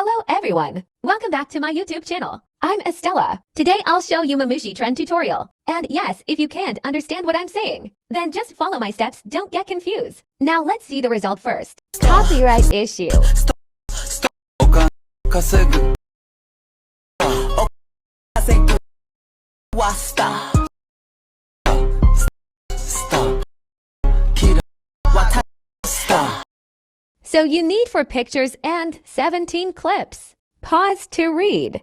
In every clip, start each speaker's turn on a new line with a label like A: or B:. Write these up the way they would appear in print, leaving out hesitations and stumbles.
A: Hello everyone! Welcome back to my YouTube channel. I'm Estella. Today I'll show you Mamushi trend tutorial. And yes, if you can't understand what I'm saying, then just follow my steps, don't get confused. Now let's see the result first. Copyright issue. So you need 4 pictures and 17 clips. Pause to read.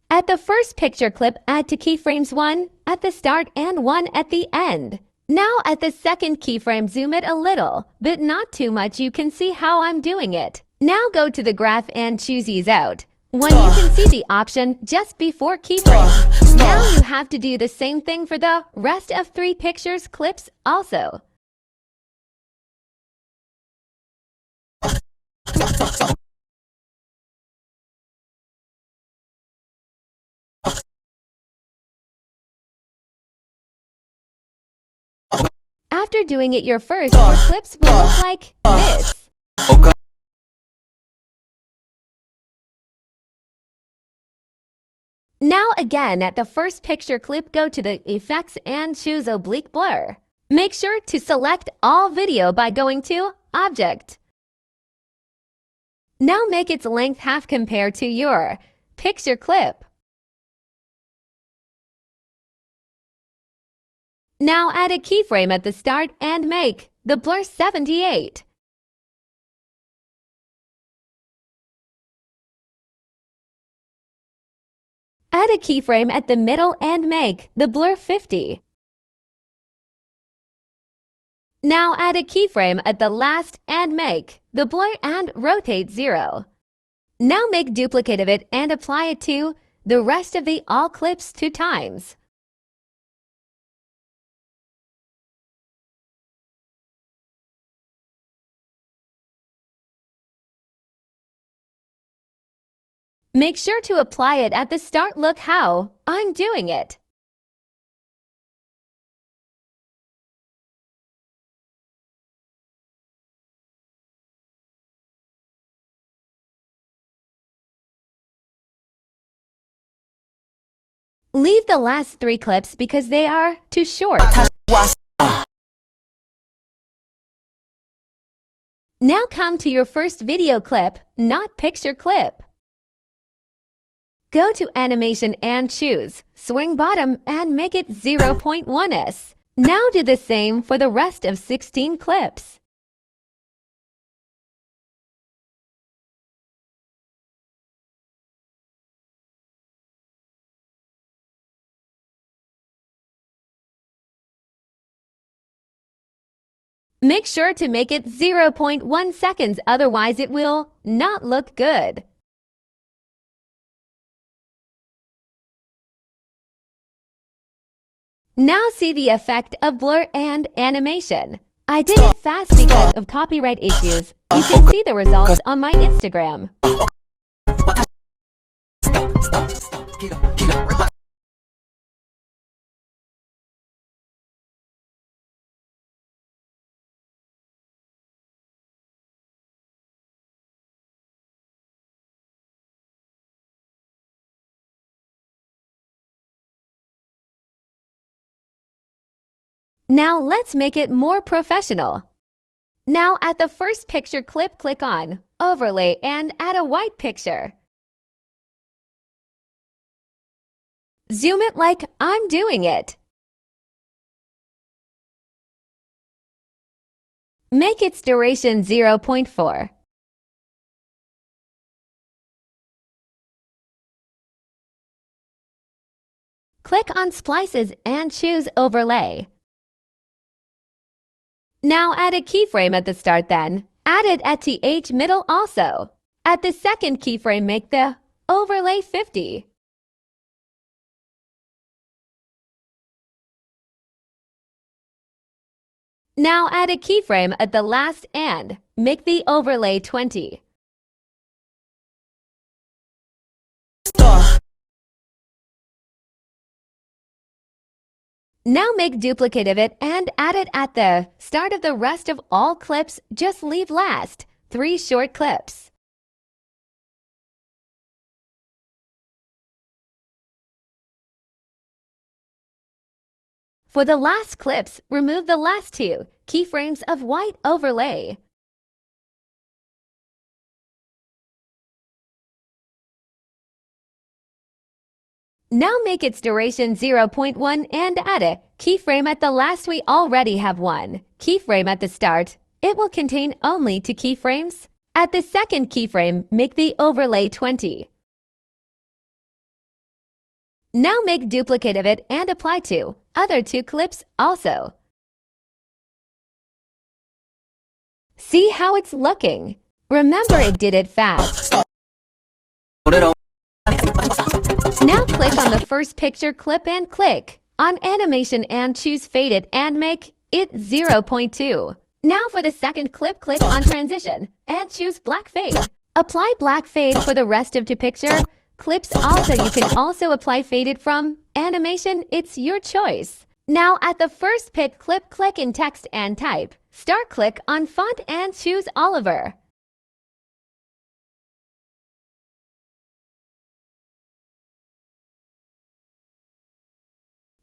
A: At the first picture clip, add 2 keyframes, 1 at the start and 1 at the end. Now at the second keyframe, zoom it a little, but not too much. You can see how I'm doing it. Now go to the graph and choose ease out. When you can see the option just before keyframe. Now you have to do the same thing for the rest of 3 pictures clips also. After doing it, your first 4 clips will look like this. Now again, at the first picture clip, go to the effects and choose oblique blur. Make sure to select all video by going to Object. Now make its length half compared to your picture clip. Now add a keyframe at the start and make the blur 78. Add a keyframe at the middle and make the blur 50. Now add a keyframe at the last and make the blur and rotate 0. Now make duplicate of it and apply it to the rest of the all clips 2 times. Make sure to apply it at the start. Look how I'm doing it. Leave the last 3 clips because they are too short. Now come to your first video clip, not picture clip. Go to animation and choose swing bottom and make it 0.1s. Now do the same for the rest of 16 clips. Make sure to make it 0.1 seconds, otherwise it will not look good. Now see the effect of blur and animation. I did it fast because of copyright issues. You can see the results on my Instagram. Now let's make it more professional. Now at the first picture clip, click on Overlay and add a white picture. Zoom it like I'm doing it. Make its duration 0.4. Click on Splices and choose Overlay. Now add a keyframe at the start, then add it at the middle also. At the second keyframe, make the overlay 50. Now add a keyframe at the last and make the overlay 20. Now make duplicate of it and add it at the start of the rest of all clips. Just leave last 3 short clips. For the last clips, remove the last 2 keyframes of white overlay. Now make its duration 0.1 and add a keyframe at the last. We already have 1 keyframe at the start. It will contain only 2 keyframes. At the second keyframe, make the overlay 20. Now make duplicate of it and apply to other 2 clips also. See how it's looking? Remember, it did it fast. Now click on the first picture clip and click on animation and choose faded and make it 0.2. Now for the second clip, click on transition and choose black fade. Apply black fade for the rest of the picture clips. Also, you can also apply faded from animation. It's your choice. Now at the first pick clip, click in text and type. Start, click on font and choose Oliver.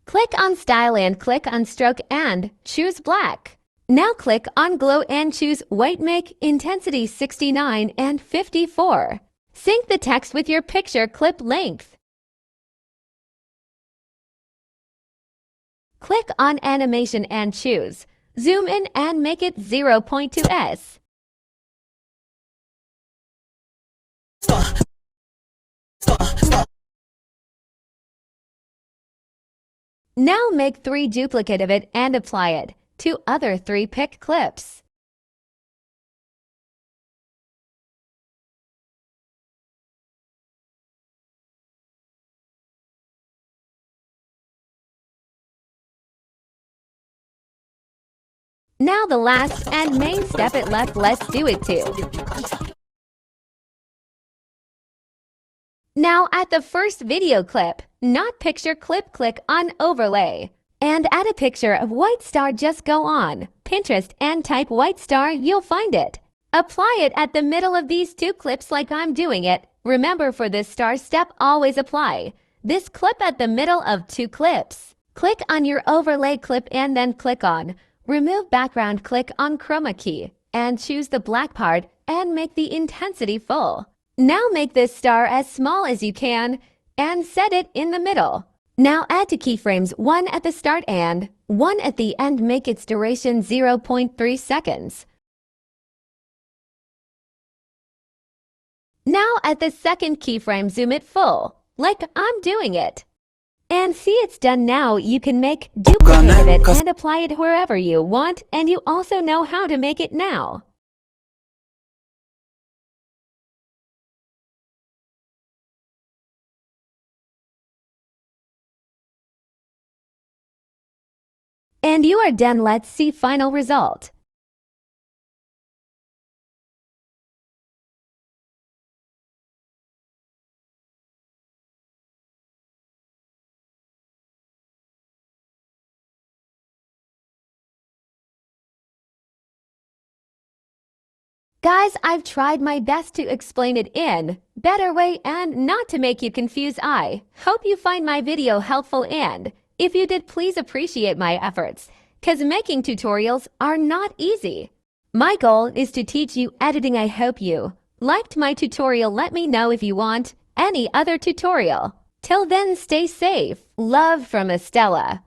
A: Click on Style and click on Stroke and choose Black. Now click on Glow and choose White. Make intensity 69 and 54. Sync the text with your picture clip length. Click on Animation and choose Zoom in and make it 0.2s. Now make 3 duplicate of it and apply it to other 3 pick clips. Now the last and main step it left, let's do it too. Now at the first video clip, not picture clip, click on overlay and add a picture of white star. Just go on Pinterest and type white star, you'll find it. Apply it at the middle of these 2 clips like I'm doing it. Remember, for this star step, always apply this clip at the middle of 2 clips. Click on your overlay clip and then click on remove background. Click on chroma key and choose the black part and make the intensity full. Now make this star as small as you can and set it in the middle. Now add 2 keyframes, 1 at the start and 1 at the end. Make its duration 0.3 seconds. Now at the second keyframe, zoom it full, like I'm doing it. And see, it's done. Now you can make duplicate of it and apply it wherever you want, and you also know how to make it now. And you are done. Let's see final result. Guys, I've tried my best to explain it in better way and not to make you confused. I hope you find my video helpful, and if you did, please appreciate my efforts, cause making tutorials are not easy. My goal is to teach you editing. I hope you liked my tutorial. Let me know if you want any other tutorial. Till then, stay safe. Love from Estella.